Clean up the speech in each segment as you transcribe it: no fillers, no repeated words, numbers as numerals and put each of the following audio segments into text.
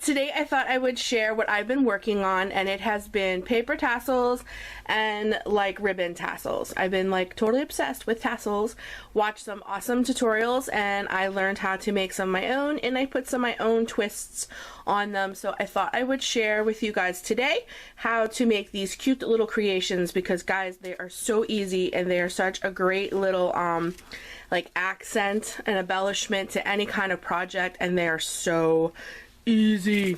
today I thought I would share what I've been working on, and it has been paper tassels and like ribbon tassels. I've been like totally obsessed with tassels, watched some awesome tutorials, and I learned how to make some of my own, and I put some of my own twists on them. So I thought I would share with you guys today how to make these cute little creations, because guys, they are so easy and they are such a great little like accent and embellishment to any kind of project, and they are so easy.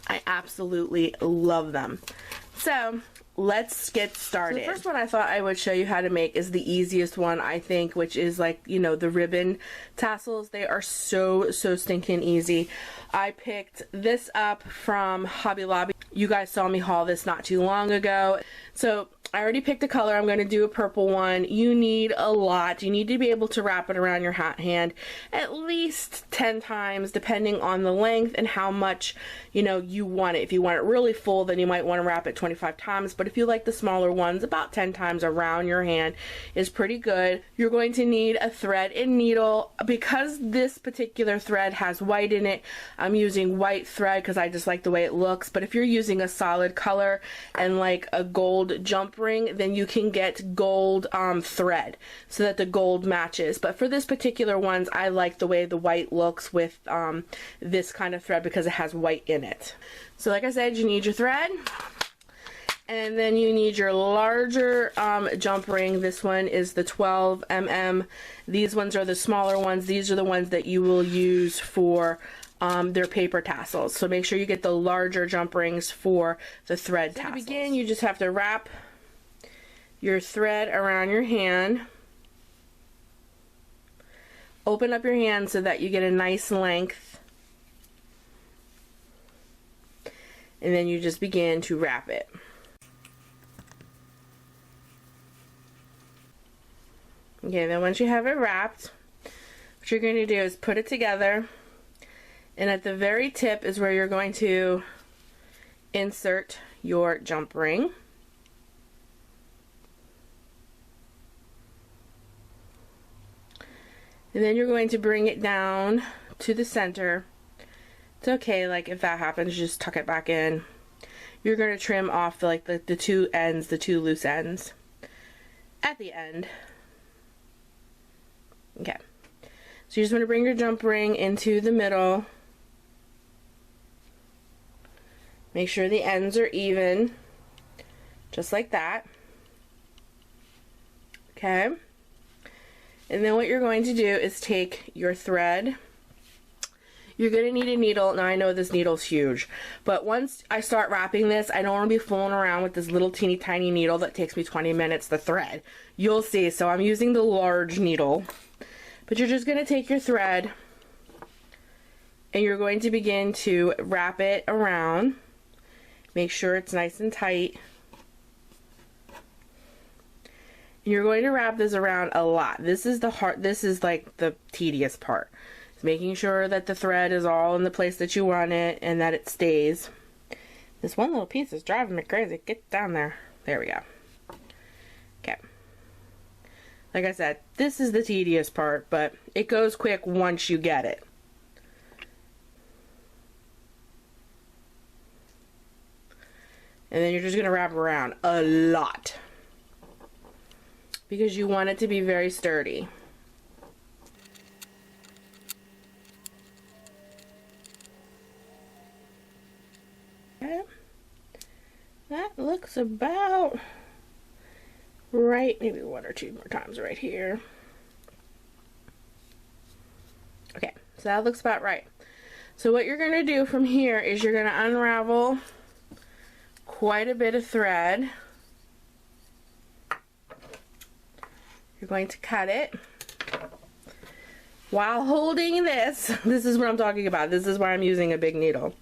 I absolutely love them. So let's get started. So the first one I thought I would show you how to make is the easiest one, I think, which is like, you know, the ribbon tassels. They are so stinking easy. I picked this up from Hobby Lobby. You guys saw me haul this not too long ago. So I already picked a color. I'm going to do a purple one. You need a lot. You need to be able to wrap it around your hand at least 10 times, depending on the length and how much, you know, you want it. If you want it really full, then you might want to wrap it 25 times. But if you like the smaller ones, about 10 times around your hand is pretty good. You're going to need a thread and needle. Because this particular thread has white in it, I'm using white thread because I just like the way it looks. But if you're using a solid color and like a gold jump ring, then you can get gold thread so that the gold matches. But for this particular ones, I like the way the white looks with this kind of thread because it has white in it. So like I said, you need your thread, and then you need your larger jump ring. This one is the 12 mm. These ones are the smaller ones. These are the ones that you will use for their paper tassels. So make sure you get the larger jump rings for the thread tassels. To begin, you just have to wrap your thread around your hand. Open up your hand so that you get a nice length. And then you just begin to wrap it. Okay, then once you have it wrapped, what you're going to do is put it together. And at the very tip is where you're going to insert your jump ring. And then you're going to bring it down to the center. It's okay, like if that happens, just tuck it back in. You're going to trim off the two ends, the two loose ends at the end. Okay. So you just want to bring your jump ring into the middle. Make sure the ends are even, just like that. Okay. And then what you're going to do is take your thread. You're going to need a needle. Now I know this needle's huge, but once I start wrapping this, I don't want to be fooling around with this little teeny tiny needle that takes me 20 minutes to thread. You'll see. So I'm using the large needle. But you're just going to take your thread and you're going to begin to wrap it around. Make sure it's nice and tight. You're going to wrap this around a lot. This is the hard, this is like the tedious part. It's making sure that the thread is all in the place that you want it and that it stays. This one little piece is driving me crazy. Get down there. There we go. Okay. Like I said, this is the tedious part, but it goes quick once you get it. And then you're just going to wrap around a lot because you want it to be very sturdy. Okay. That looks about right. Maybe one or two more times right here. Okay, so that looks about right. So what you're going to do from here is you're going to unravel quite a bit of thread. You're going to cut it while holding this. This is what I'm talking about. This is why I'm using a big needle.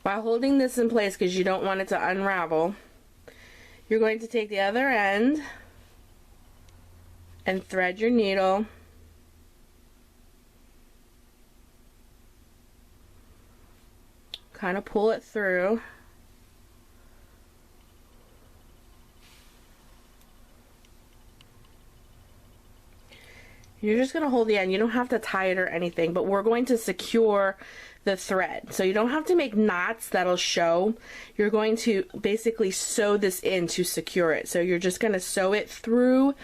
While holding this in place, because you don't want it to unravel, you're going to take the other end and thread your needle kind of pull it through. You're just going to hold the end. You don't have to tie it or anything, but we're going to secure the thread. So you don't have to make knots that'll show. You're going to basically sew this in to secure it. So you're just going to sew it through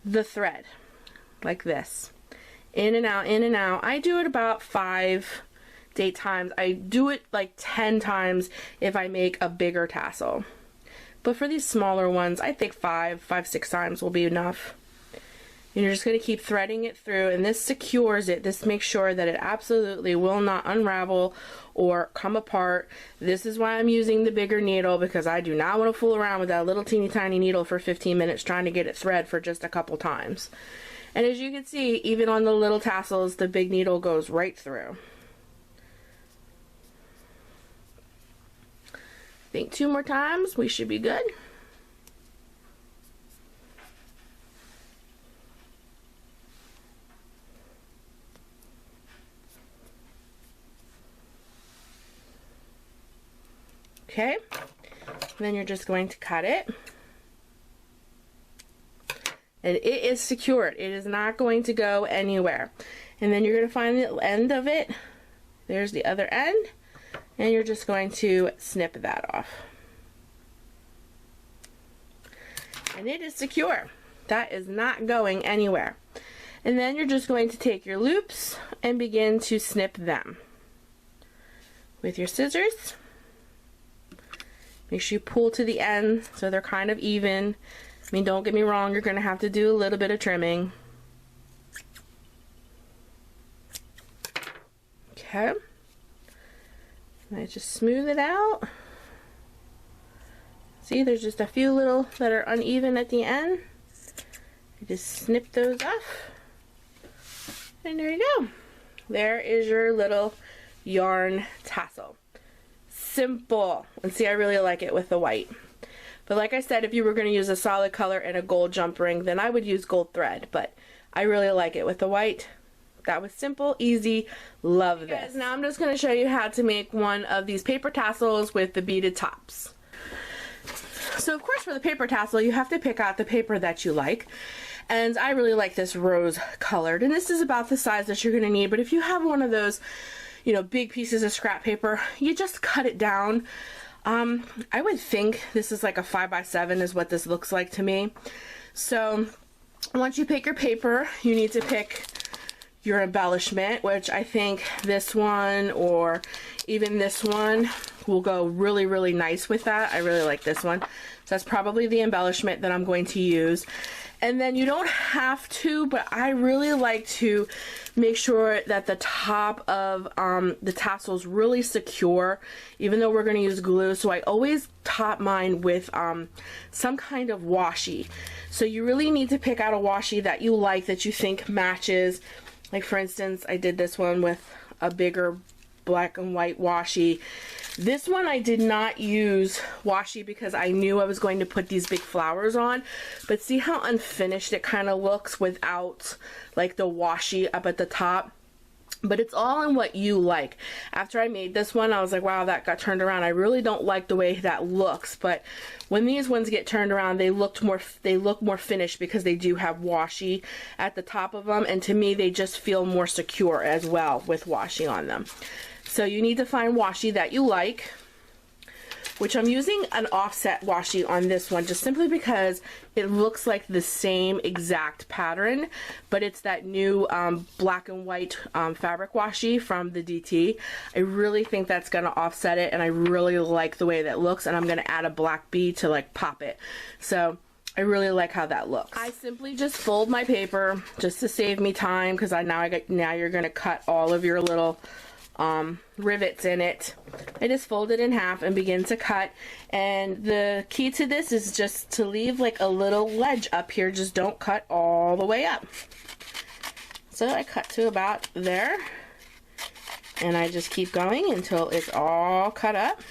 the thread like this. In and out, in and out. I do it about 5 to 8 times. I do it like 10 times if I make a bigger tassel. But for these smaller ones, I think 5, 6 times will be enough. And you're just going to keep threading it through, and this secures it. This makes sure that it absolutely will not unravel or come apart. This is why I'm using the bigger needle, because I do not want to fool around with that little teeny tiny needle for 15 minutes trying to get it thread for just a couple times. And as you can see, even on the little tassels, the big needle goes right through. I think 2 more times, we should be good. Okay, then you're just going to cut it, and it is secured. It is not going to go anywhere. And then you're going to find the end of it. There's the other end, and you're just going to snip that off. And it is secure. That is not going anywhere. And then you're just going to take your loops and begin to snip them with your scissors. Make sure you pull to the end so they're kind of even. I mean, don't get me wrong, you're going to have to do a little bit of trimming. Okay. And I just smooth it out. See, there's just a few little that are uneven at the end. You just snip those off. And there you go. There is your little yarn tassel. Simple. And see, I really like it with the white. But like I said, if you were going to use a solid color and a gold jump ring, then I would use gold thread. But I really like it with the white. That was simple, easy, love this. Guys, now I'm just going to show you how to make one of these paper tassels with the beaded tops. So of course for the paper tassel, you have to pick out the paper that you like. And I really like this rose colored. And this is about the size that you're going to need. But if you have one of those, you know, big pieces of scrap paper, you just cut it down. I would think this is like a 5x7 is what this looks like to me. So once you pick your paper, you need to pick your embellishment, which I think this one or even this one will go really, really nice with that. I really like this one. So that's probably the embellishment that I'm going to use. And then you don't have to, but I really like to make sure that the top of the tassel is really secure, even though we're going to use glue. So I always top mine with some kind of washi. So you really need to pick out a washi that you like, that you think matches. Like for instance, I did this one with a bigger black and white washi. This one I did not use washi because I knew I was going to put these big flowers on, but see how unfinished it kind of looks without like the washi up at the top? But it's all in what you like. After I made this one, I was like, wow, that got turned around. I really don't like the way that looks, but when these ones get turned around, they look more finished because they do have washi at the top of them, and to me they just feel more secure as well with washi on them. So you need to find washi that you like, which I'm using an offset washi on this one just simply because it looks like the same exact pattern, but it's that new black and white fabric washi from the DT. I really think that's going to offset it, and I really like the way that looks, and I'm going to add a black bead to like pop it. So I really like how that looks. I simply just fold my paper just to save me time, because now you're going to cut all of your little rivets in it. I just fold it in half and begin to cut, and the key to this is just to leave like a little ledge up here. Just don't cut all the way up. So I cut to about there, and I just keep going until it's all cut up.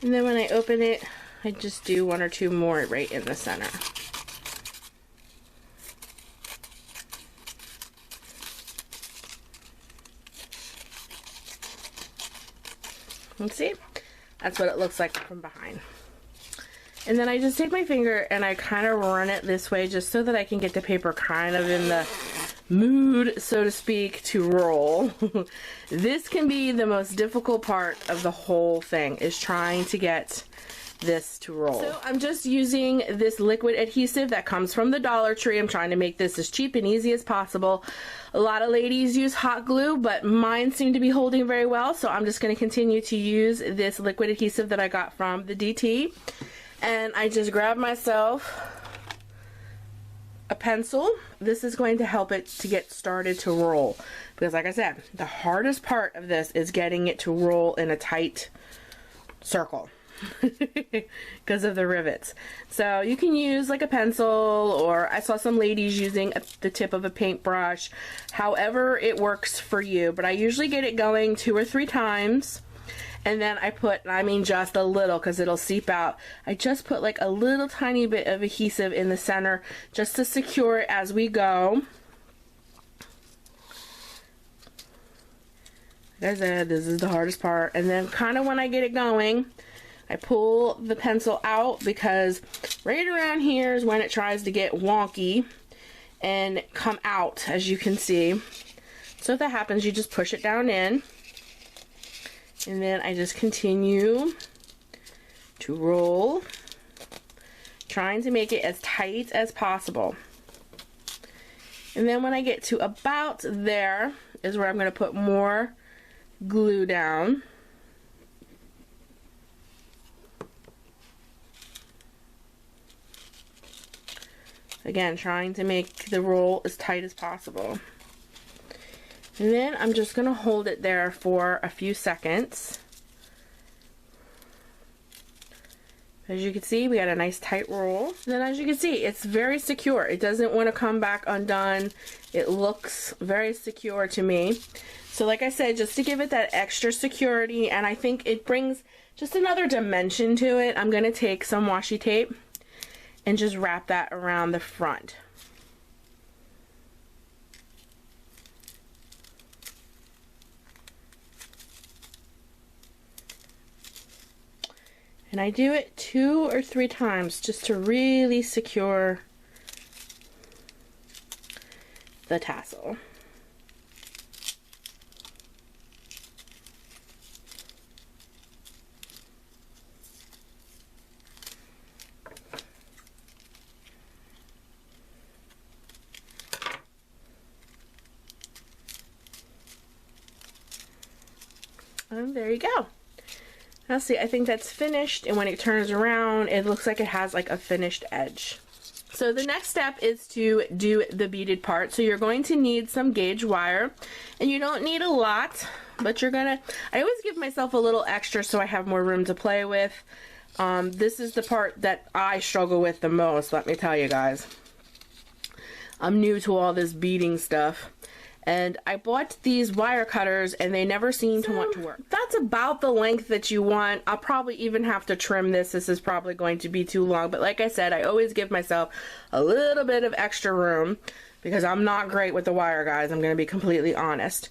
And then when I open it, I just do one or two more right in the center. Let's see, that's what it looks like from behind. And then I just take my finger and I kind of run it this way just so that I can get the paper kind of in the mood, so to speak, to roll. This can be the most difficult part of the whole thing, is trying to get this to roll. So I'm just using this liquid adhesive that comes from the Dollar Tree. I'm trying to make this as cheap and easy as possible. A lot of ladies use hot glue, but mine seem to be holding very well, so I'm just going to continue to use this liquid adhesive that I got from the DT. And I just grab myself a pencil. This is going to help it to get started to roll, because like I said, the hardest part of this is getting it to roll in a tight circle because of the rivets. So you can use like a pencil, or I saw some ladies using the tip of a paintbrush, however it works for you, but I usually get it going 2 or 3 times. And then I put, I mean just a little because it'll seep out, I just put like a little tiny bit of adhesive in the center just to secure it as we go. Like I said, this is the hardest part. And then kind of when I get it going, I pull the pencil out, because right around here is when it tries to get wonky and come out, as you can see. So if that happens, you just push it down in. And then I just continue to roll, trying to make it as tight as possible. And then when I get to about there is where I'm going to put more glue down. Again, trying to make the roll as tight as possible. And then I'm just going to hold it there for a few seconds. As you can see, we got a nice tight roll. And then as you can see, it's very secure. It doesn't want to come back undone. It looks very secure to me. So like I said, just to give it that extra security, and I think it brings just another dimension to it, I'm going to take some washi tape and just wrap that around the front. And I do it 2 or 3 times just to really secure the tassel. And there you go. Now see, I think that's finished, and when it turns around, it looks like it has like a finished edge. So the next step is to do the beaded part. So you're going to need some gauge wire, and you don't need a lot, but you're gonna, I always give myself a little extra so I have more room to play with. This is the part that I struggle with the most, let me tell you guys. I'm new to all this beading stuff. And I bought these wire cutters and they never seem to want to work. That's about the length that you want. I'll probably even have to trim this. This is probably going to be too long. But like I said, I always give myself a little bit of extra room because I'm not great with the wire, guys. I'm going to be completely honest.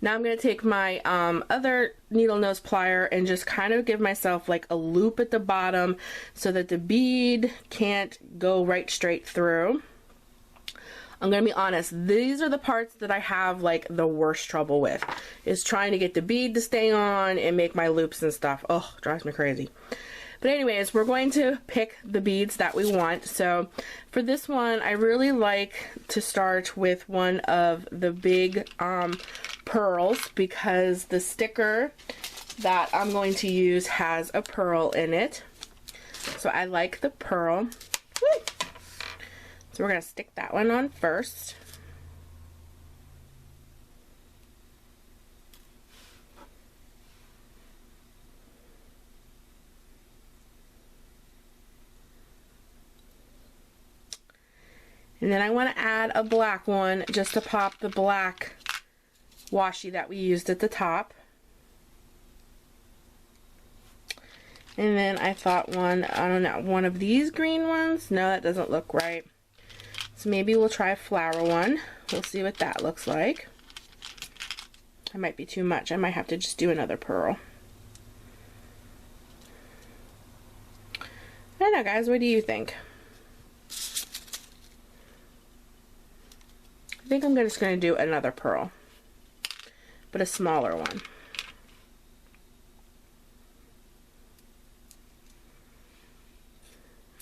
Now I'm going to take my other needle nose plier and just kind of give myself like a loop at the bottom so that the bead can't go right straight through. I'm gonna be honest, these are the parts that I have like the worst trouble with, is trying to get the bead to stay on and make my loops and stuff. Oh, drives me crazy. But anyways, we're going to pick the beads that we want. So for this one, I really like to start with one of the big pearls, because the sticker that I'm going to use has a pearl in it. So I like the pearl. Woo! So we're going to stick that one on first. And then I want to add a black one just to pop the black washi that we used at the top. And then I thought I don't know, one of these green ones. No, that doesn't look right. So maybe we'll try a flower one. We'll see what that looks like. That might be too much. I might have to just do another pearl. I don't know, guys. What do you think? I think I'm just going to do another pearl, but a smaller one.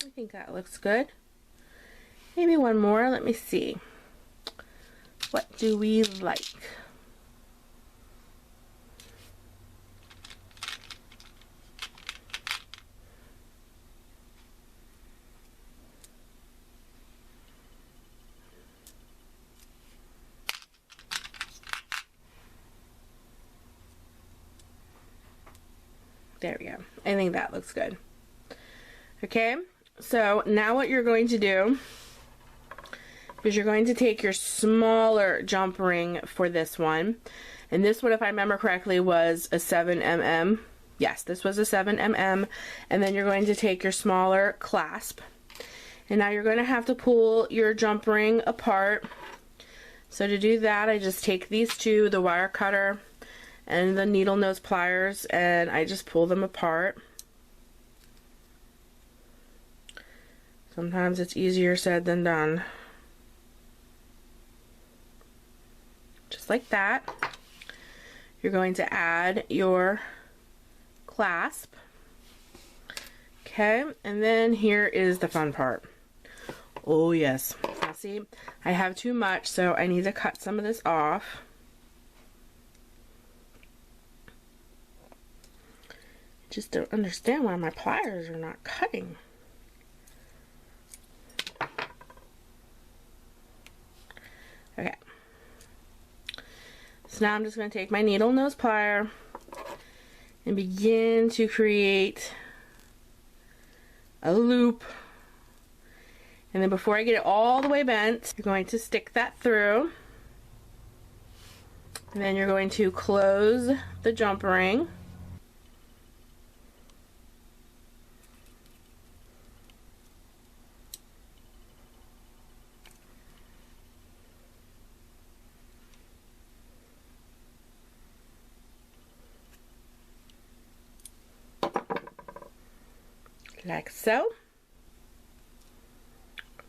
I think that looks good. Maybe one more. Let me see. What do we like? There we go. I think that looks good. Okay, so now what you're going to do is you're going to take your smaller jump ring for this one. And this one, if I remember correctly, was a 7mm. Yes, this was a 7mm. And then you're going to take your smaller clasp. And now you're going to have to pull your jump ring apart. So to do that, I just take these two, the wire cutter and the needle nose pliers, and I just pull them apart. Sometimes it's easier said than done. Just like that. You're going to add your clasp. Okay, and then here is the fun part. Oh yes. Now see, I have too much, so I need to cut some of this off. Just don't understand why my pliers are not cutting. Okay. So now I'm just going to take my needle nose plier and begin to create a loop. And then before I get it all the way bent, you're going to stick that through. And then you're going to close the jump ring. Like so.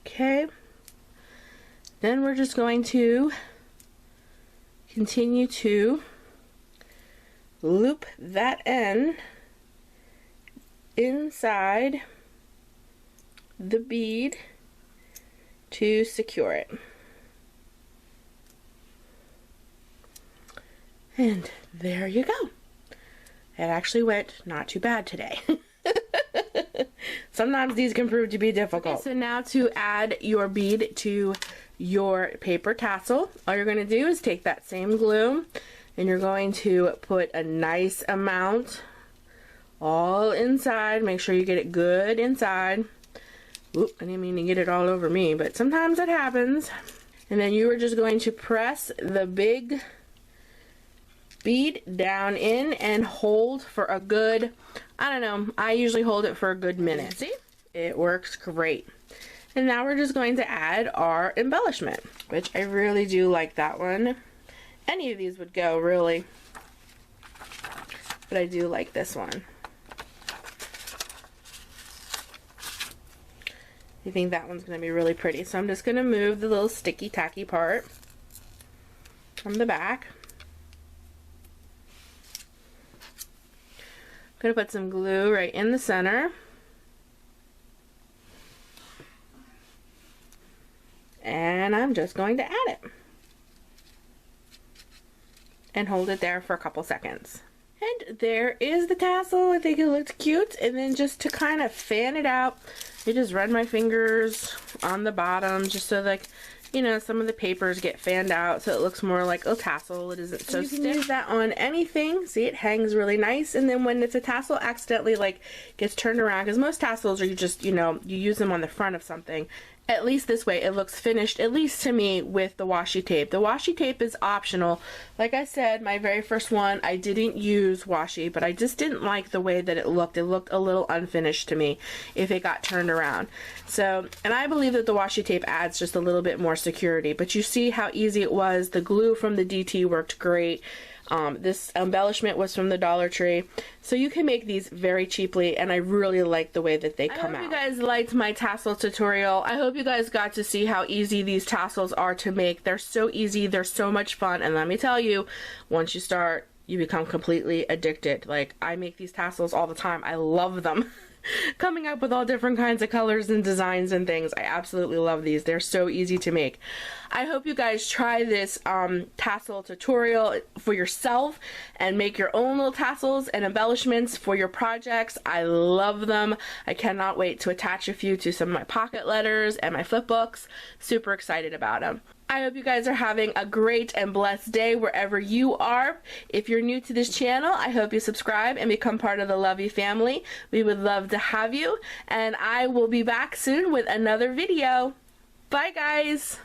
Okay. Then we're just going to continue to loop that end inside the bead to secure it. And there you go. It actually went not too bad today. Sometimes these can prove to be difficult. Okay, so now to add your bead to your paper tassel, all you're going to do is take that same glue and you're going to put a nice amount all inside. Make sure you get it good inside. Oop, I didn't mean to get it all over me, but sometimes that happens. And then you are just going to press the big bead down in and hold for a good, I don't know, I usually hold it for a good minute. See? It works great. And now we're just going to add our embellishment, which I really do like that one. Any of these would go, really. But I do like this one. I think that one's going to be really pretty. So I'm just going to move the little sticky tacky part from the back. I'm going to put some glue right in the center. And I'm just going to add it. And hold it there for a couple seconds. And there is the tassel. I think it looks cute. And then just to kind of fan it out, I just run my fingers on the bottom just so like you know, some of the papers get fanned out so it looks more like a tassel. It isn't so stiff. You can use that on anything. See, it hangs really nice. And then when it's a tassel accidentally like gets turned around, because most tassels are you just, you know, you use them on the front of something. At least this way it looks finished, at least to me, with the washi tape. The washi tape is optional. Like I said, my very first one, I didn't use washi, but I just didn't like the way that it looked. It looked a little unfinished to me if it got turned around. So, and I believe that the washi tape adds just a little bit more security, but you see how easy it was. The glue from the DT worked great. This embellishment was from the Dollar Tree. So you can make these very cheaply, and I really like the way that they come out. I hope you guys liked my tassel tutorial. I hope you guys got to see how easy these tassels are to make. They're so easy, they're so much fun, and let me tell you, once you start, you become completely addicted. Like, I make these tassels all the time. I love them. Coming up with all different kinds of colors and designs and things. I absolutely love these. They're so easy to make. I hope you guys try this tassel tutorial for yourself and make your own little tassels and embellishments for your projects. I love them. I cannot wait to attach a few to some of my pocket letters and my flip books. Super excited about them. I hope you guys are having a great and blessed day wherever you are. If you're new to this channel, I hope you subscribe and become part of the Lovey family. We would love to have you, and I will be back soon with another video. Bye, guys!